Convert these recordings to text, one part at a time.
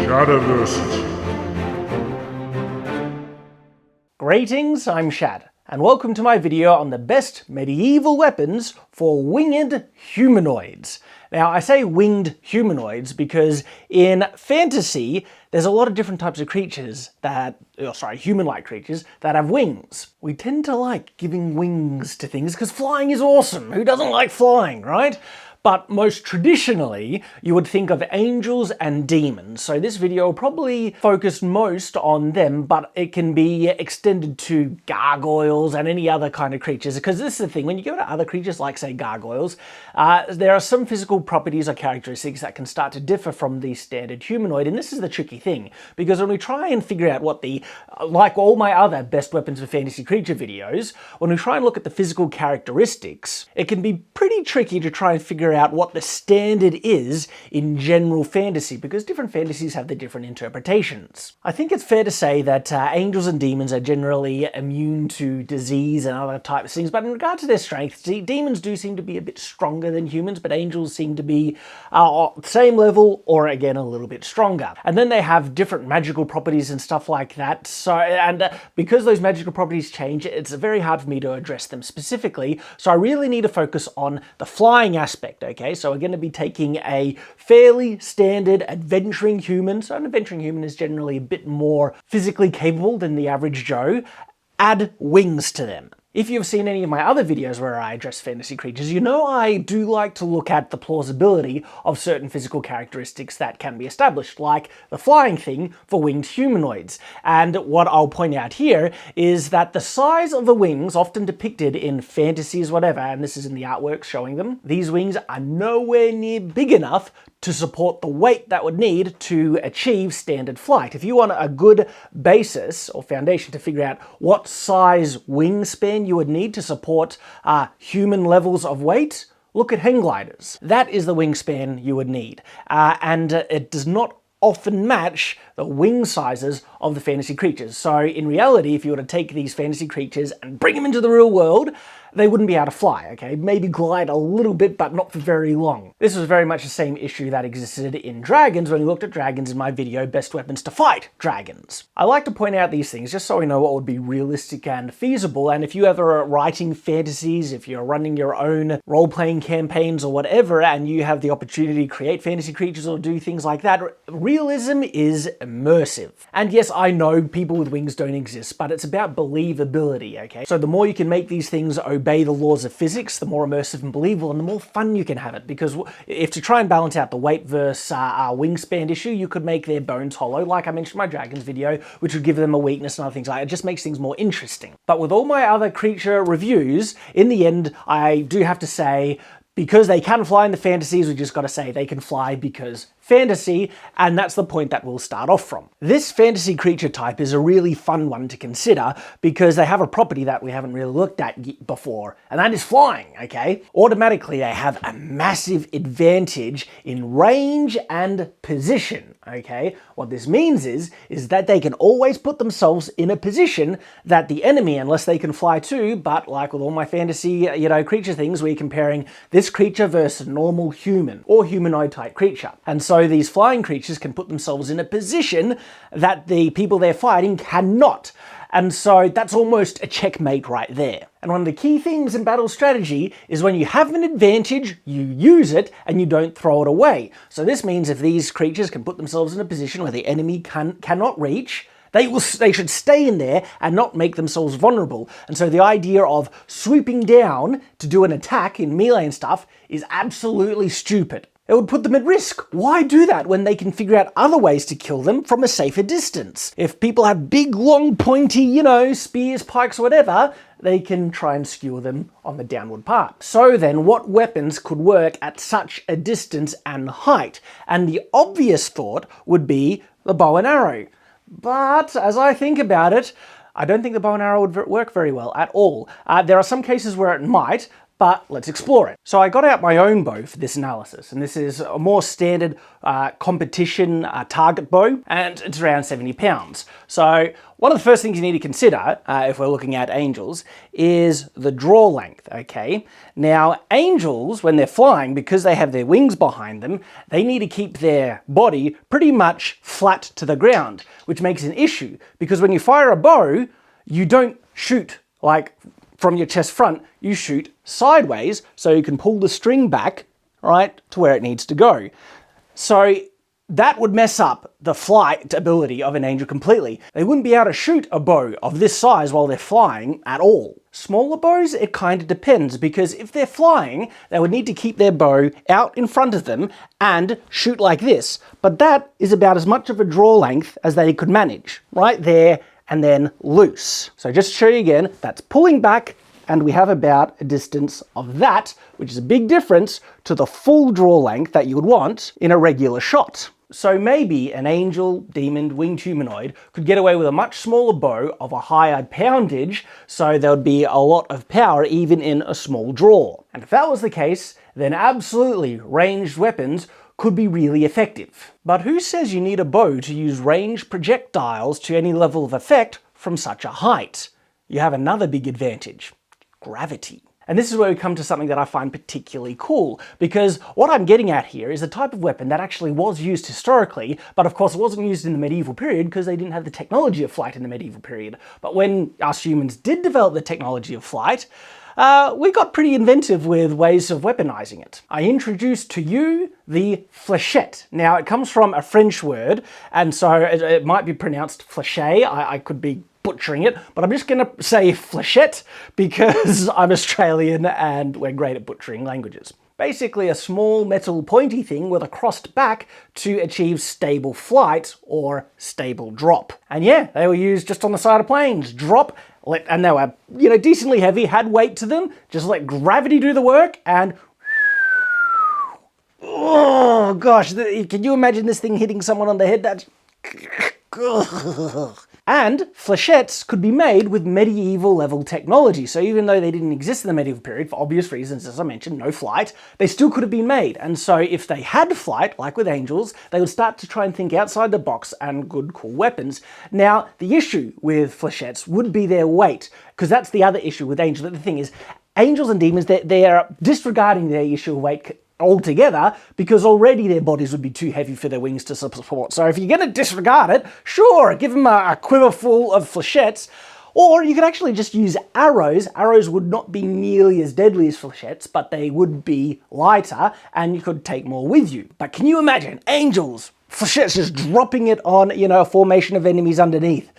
Shadiversity. Greetings, I'm Shad, and welcome to my video on the best medieval weapons for winged humanoids. Now, I say winged humanoids because in fantasy, there's a lot of different types of creatures human-like creatures that have wings. We tend to like giving wings to things because flying is awesome. Who doesn't like flying, right? But most traditionally, you would think of angels and demons. So this video will probably focus most on them, but it can be extended to gargoyles and any other kind of creatures. Because this is the thing, when you go to other creatures like, say, gargoyles, there are some physical properties or characteristics that can start to differ from the standard humanoid. And this is the tricky thing, because when we try and figure out what like all my other best weapons for fantasy creature videos, when we try and look at the physical characteristics, it can be pretty tricky to try and figure out what the standard is in general fantasy, because different fantasies have their different interpretations. I think it's fair to say that angels and demons are generally immune to disease and other types of things, but in regard to their strength, demons do seem to be a bit stronger than humans, but angels seem to be same level or again a little bit stronger. And then they have different magical properties and stuff like that. So, because those magical properties change, it's very hard for me to address them specifically. So I really need to focus on the flying aspect. Okay, so we're going to be taking a fairly standard adventuring human. So an adventuring human is generally a bit more physically capable than the average Joe. Add wings to them. If you've seen any of my other videos where I address fantasy creatures, you know I do like to look at the plausibility of certain physical characteristics that can be established, like the flying thing for winged humanoids. And what I'll point out here is that the size of the wings, often depicted in fantasies, whatever, and this is in the artwork showing them, these wings are nowhere near big enough to support the weight that would need to achieve standard flight. If you want a good basis or foundation to figure out what size wingspan you would need to support human levels of weight, look at hang gliders. That is the wingspan you would need. And it does not often match the wing sizes of the fantasy creatures. So in reality, if you were to take these fantasy creatures and bring them into the real world, they wouldn't be able to fly, okay? Maybe glide a little bit, but not for very long. This was very much the same issue that existed in dragons when we looked at dragons in my video, Best Weapons to Fight Dragons. I like to point out these things just so we know what would be realistic and feasible, and if you ever are writing fantasies, if you're running your own role-playing campaigns or whatever, and you have the opportunity to create fantasy creatures or do things like that, realism is immersive. And yes, I know people with wings don't exist, but it's about believability, okay? So the more you can make these things obey the laws of physics, the more immersive and believable and the more fun you can have it. Because if to try and balance out the weight versus wingspan issue, you could make their bones hollow, like I mentioned in my dragons video, which would give them a weakness and other things like that. It just makes things more interesting. But with all my other creature reviews, in the end, I do have to say, because they can fly in the fantasies, we just got to say they can fly because fantasy, and that's the point that we'll start off from. This fantasy creature type is a really fun one to consider because they have a property that we haven't really looked at before, and that is flying, okay? Automatically, they have a massive advantage in range and position, okay? What this means is that they can always put themselves in a position that the enemy, unless they can fly too, but like with all my fantasy, creature things, we're comparing this creature versus a normal human or humanoid type creature. And so these flying creatures can put themselves in a position that the people they're fighting cannot. And so that's almost a checkmate right there. And one of the key things in battle strategy is when you have an advantage, you use it and you don't throw it away. So this means if these creatures can put themselves in a position where the enemy cannot reach, they should stay in there and not make themselves vulnerable. And so the idea of swooping down to do an attack in melee and stuff is absolutely stupid. It would put them at risk. Why do that when they can figure out other ways to kill them from a safer distance? If people have big, long, pointy, spears, pikes, whatever, they can try and skewer them on the downward part. So then, what weapons could work at such a distance and height? And the obvious thought would be the bow and arrow. But as I think about it, I don't think the bow and arrow would work very well at all. There are some cases where it might, but let's explore it. So I got out my own bow for this analysis, and this is a more standard competition target bow, and it's around 70 pounds. So one of the first things you need to consider, if we're looking at angels, is the draw length, okay? Now, angels, when they're flying, because they have their wings behind them, they need to keep their body pretty much flat to the ground, which makes an issue, because when you fire a bow, you don't shoot like from your chest front, you shoot sideways, so you can pull the string back, right, to where it needs to go. So that would mess up the flight ability of an angel completely. They wouldn't be able to shoot a bow of this size while they're flying at all. Smaller bows, it kind of depends, because if they're flying, they would need to keep their bow out in front of them and shoot like this. But that is about as much of a draw length as they could manage, right there and then loose. So just to show you again, that's pulling back, and we have about a distance of that, which is a big difference to the full draw length that you would want in a regular shot. So maybe an angel, demon, winged humanoid could get away with a much smaller bow of a higher poundage, so there would be a lot of power even in a small draw. And if that was the case, then absolutely ranged weapons could be really effective. But who says you need a bow to use ranged projectiles to any level of effect from such a height? You have another big advantage: gravity. And this is where we come to something that I find particularly cool, because what I'm getting at here is a type of weapon that actually was used historically, but of course it wasn't used in the medieval period because they didn't have the technology of flight in the medieval period. But when us humans did develop the technology of flight, we got pretty inventive with ways of weaponizing it. I introduced to you the fléchette. Now, it comes from a French word, and so it might be pronounced fléché. I could be butchering it, but I'm just going to say fléchette because I'm Australian and we're great at butchering languages. Basically a small metal pointy thing with a crossed back to achieve stable flight or stable drop. And yeah, they were used just on the side of planes. Drop, and they were, decently heavy, had weight to them, just let gravity do the work, and oh gosh, can you imagine this thing hitting someone on the head? That's and fléchettes could be made with medieval level technology. So even though they didn't exist in the medieval period, for obvious reasons, as I mentioned, no flight, they still could have been made. And so if they had flight, like with angels, they would start to try and think outside the box and good, cool weapons. Now, the issue with fléchettes would be their weight, because that's the other issue with angels. The thing is, angels and demons, they're disregarding their issue of weight altogether, because already their bodies would be too heavy for their wings to support. So if you're going to disregard it, sure, give them a quiver full of fléchettes, or you could actually just use arrows. Arrows would not be nearly as deadly as fléchettes, but they would be lighter, and you could take more with you. But can you imagine angels, fléchettes just dropping it on, a formation of enemies underneath?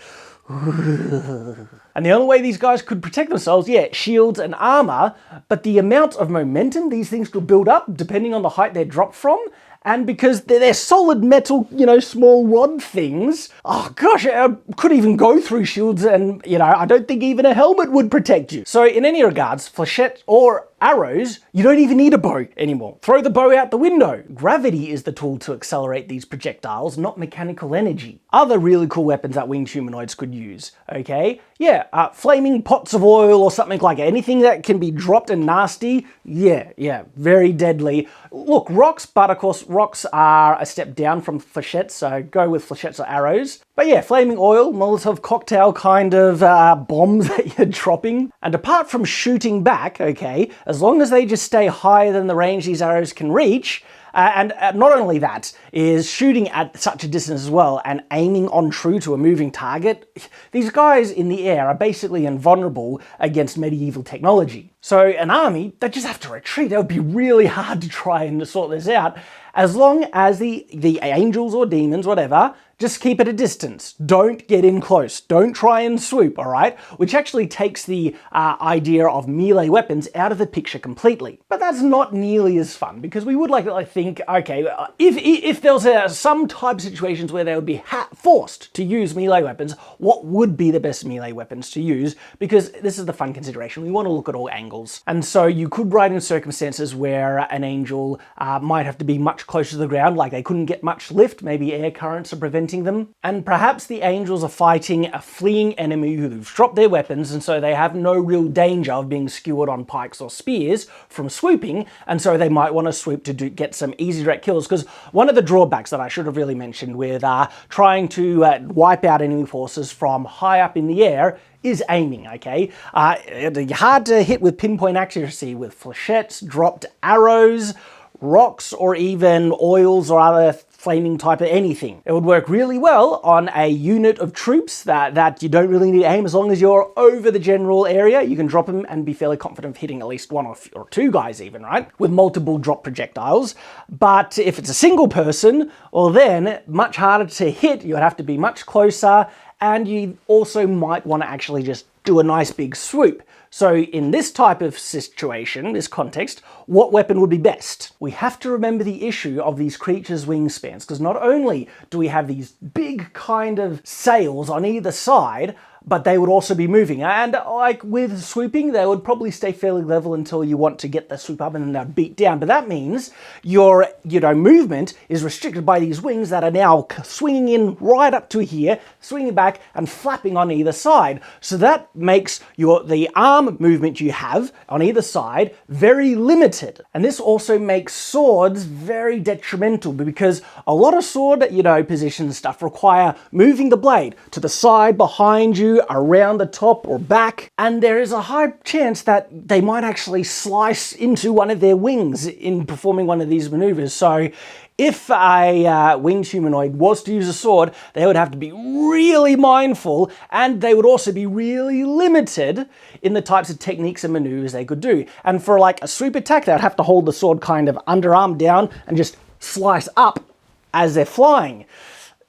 And the only way these guys could protect themselves, yeah, shields and armor, but the amount of momentum these things could build up depending on the height they're dropped from, and because they're solid metal, small rod things, oh gosh, it could even go through shields, and, I don't think even a helmet would protect you. So in any regards, fléchette or arrows, you don't even need a bow anymore. Throw the bow out the window. Gravity is the tool to accelerate these projectiles, not mechanical energy. Other really cool weapons that winged humanoids could use, okay? Yeah, flaming pots of oil or something like it. Anything that can be dropped and nasty, yeah, very deadly. Look, rocks, but of course rocks are a step down from fléchettes, so go with fléchettes or arrows. But yeah, flaming oil, Molotov cocktail kind of bombs that you're dropping. And apart from shooting back, okay, as long as they just stay higher than the range these arrows can reach, and not only that, is shooting at such a distance as well and aiming on true to a moving target. These guys in the air are basically invulnerable against medieval technology. So an army, they just have to retreat. It would be really hard to try and sort this out. As long as the angels or demons, whatever, just keep at a distance. Don't get in close. Don't try and swoop, all right? Which actually takes the idea of melee weapons out of the picture completely. But that's not nearly as fun, because we would like to think, okay, if there was some type of situations where they would be forced to use melee weapons, what would be the best melee weapons to use? Because this is the fun consideration. We want to look at all angles. angles. And so you could write in circumstances where an angel might have to be much closer to the ground, like they couldn't get much lift, maybe air currents are preventing them. And perhaps the angels are fighting a fleeing enemy who've dropped their weapons, and so they have no real danger of being skewered on pikes or spears from swooping, and so they might want to swoop to get some easy direct kills. Because one of the drawbacks that I should have really mentioned with trying to wipe out enemy forces from high up in the air is aiming, okay? Hard to hit with pinpoint accuracy with flechettes, dropped arrows, rocks, or even oils or other flaming type of anything. It would work really well on a unit of troops that you don't really need to aim. As long as you're over the general area, you can drop them and be fairly confident of hitting at least one or two guys even, right? With multiple drop projectiles. But if it's a single person, well then, much harder to hit, you'd have to be much closer, and you also might want to actually just do a nice big swoop. So in this type of situation, this context, what weapon would be best? We have to remember the issue of these creatures' wingspans, because not only do we have these big kind of sails on either side, but they would also be moving. And like with swooping, they would probably stay fairly level until you want to get the swoop up and then they'd beat down. But that means your, movement is restricted by these wings that are now swinging in right up to here, swinging back and flapping on either side. So that makes the arm movement you have on either side very limited. And this also makes swords very detrimental, because a lot of sword, position stuff require moving the blade to the side, behind you, around the top or back, and there is a high chance that they might actually slice into one of their wings in performing one of these maneuvers. So if a winged humanoid was to use a sword, they would have to be really mindful, and they would also be really limited in the types of techniques and maneuvers they could do. And for like a swoop attack, they would have to hold the sword kind of underarm down and just slice up as they're flying.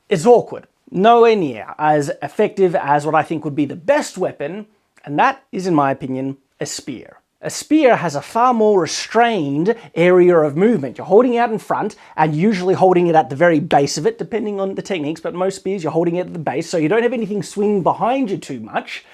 It's awkward. Nowhere near as effective as what I think would be the best weapon, and that is, in my opinion, a spear. A spear has a far more restrained area of movement. You're holding it out in front and usually holding it at the very base of it, depending on the techniques, but most spears you're holding it at the base, so you don't have anything swinging behind you too much.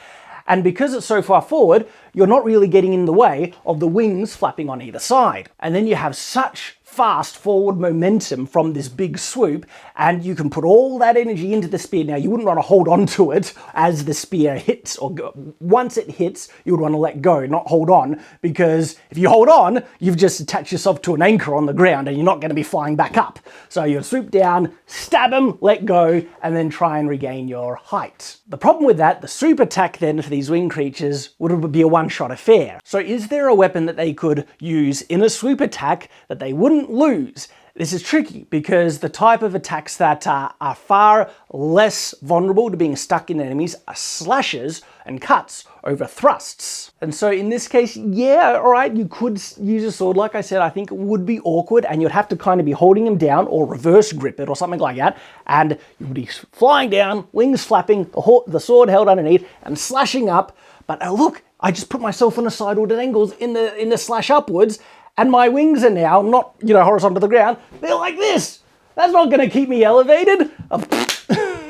And because it's so far forward, you're not really getting in the way of the wings flapping on either side. And then you have such fast forward momentum from this big swoop, and you can put all that energy into the spear. Now, you wouldn't want to hold on to it as the spear hits, or once it hits, you would want to let go, not hold on, because if you hold on, you've just attached yourself to an anchor on the ground and you're not going to be flying back up. So you'll swoop down, stab them, let go, and then try and regain your height. The problem with that, the swoop attack then for these winged creatures would be a one-shot affair. So is there a weapon that they could use in a swoop attack that they wouldn't lose? This is tricky because the type of attacks that are far less vulnerable to being stuck in enemies are slashes and cuts over thrusts. And so in this case, yeah, all right, you could use a sword. Like I said, I think it would be awkward, and you'd have to kind of be holding them down or reverse grip it or something like that, and you would be flying down, wings flapping, the sword held underneath and slashing up. But look, I just put myself on a sideward angles in the slash upwards, and my wings are now not, horizontal to the ground. They're like this. That's not going to keep me elevated.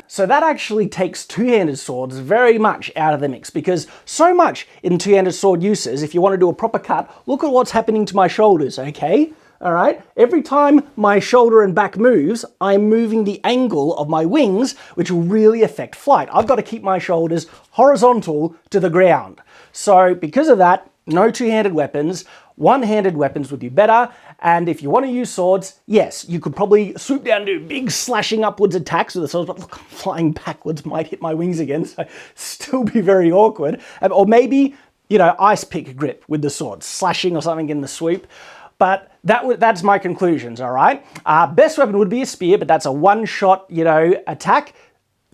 So that actually takes two-handed swords very much out of the mix, because so much in two-handed sword uses, if you want to do a proper cut, look at what's happening to my shoulders, okay? All right? Every time my shoulder and back moves, I'm moving the angle of my wings, which will really affect flight. I've got to keep my shoulders horizontal to the ground. So because of that, no two-handed weapons. One-handed weapons would be better, and if you want to use swords, yes, you could probably swoop down and do big slashing upwards attacks with the swords, but look, flying backwards might hit my wings again, so still be very awkward. Or maybe, ice pick grip with the sword, slashing or something in the swoop. But that's my conclusions, all right? Best weapon would be a spear, but that's a one-shot, attack.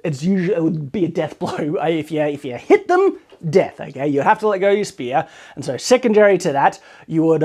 It would be a death blow. If you hit them, death, okay? You'd have to let go of your spear. And so secondary to that, you would,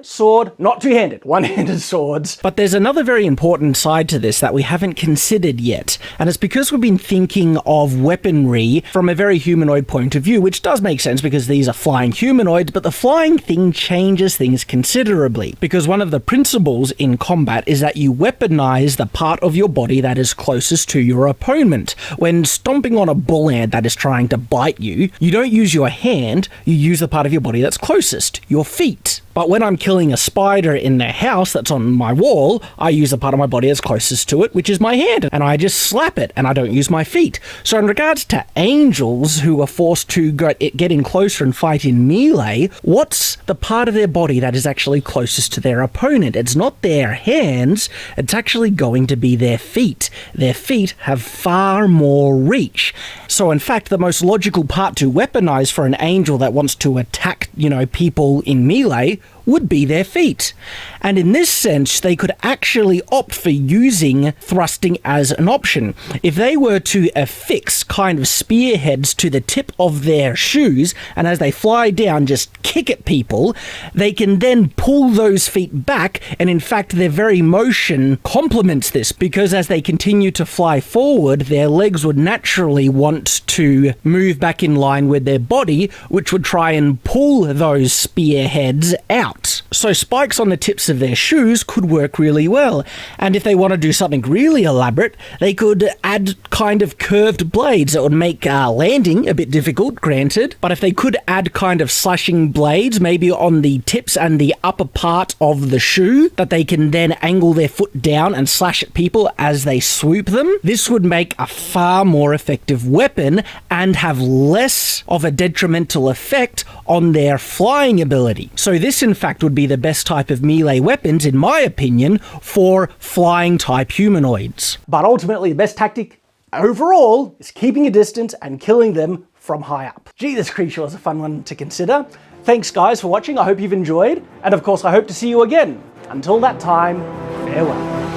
sword, not two-handed, one-handed swords. But there's another very important side to this that we haven't considered yet. And it's because we've been thinking of weaponry from a very humanoid point of view, which does make sense because these are flying humanoids, but the flying thing changes things considerably. Because one of the principles in combat is that you weaponize the part of your body that is closest to your opponent. When stomping on a bull ant that is trying to bite you, you, you don't use your hand, you use the part of your body that's closest, your feet. But when I'm killing a spider in the house that's on my wall, I use the part of my body that's closest to it, which is my hand, and I just slap it, and I don't use my feet. So in regards to angels who are forced to get in closer and fight in melee, what's the part of their body that is actually closest to their opponent? It's not their hands, it's actually going to be their feet. Their feet have far more reach. So in fact, the most logical part to weaponize for an angel that wants to attack, people in melee would be their feet. And in this sense, they could actually opt for using thrusting as an option. If they were to affix kind of spearheads to the tip of their shoes, and as they fly down, just kick at people, they can then pull those feet back, and in fact, their very motion complements this, because as they continue to fly forward, their legs would naturally want to move back in line with their body, which would try and pull those spearheads out. So spikes on the tips of their shoes could work really well. And if they want to do something really elaborate, they could add kind of curved blades that would make landing a bit difficult, granted. But if they could add kind of slashing blades, maybe on the tips and the upper part of the shoe, that they can then angle their foot down and slash at people as they swoop them, this would make a far more effective weapon and have less of a detrimental effect on their flying ability. So this, in fact, would be the best type of melee weapons, in my opinion, for flying type humanoids. But ultimately, the best tactic overall is keeping a distance and killing them from high up. Gee, this creature was a fun one to consider. Thanks guys for watching, I hope you've enjoyed, and of course I hope to see you again. Until that time, farewell.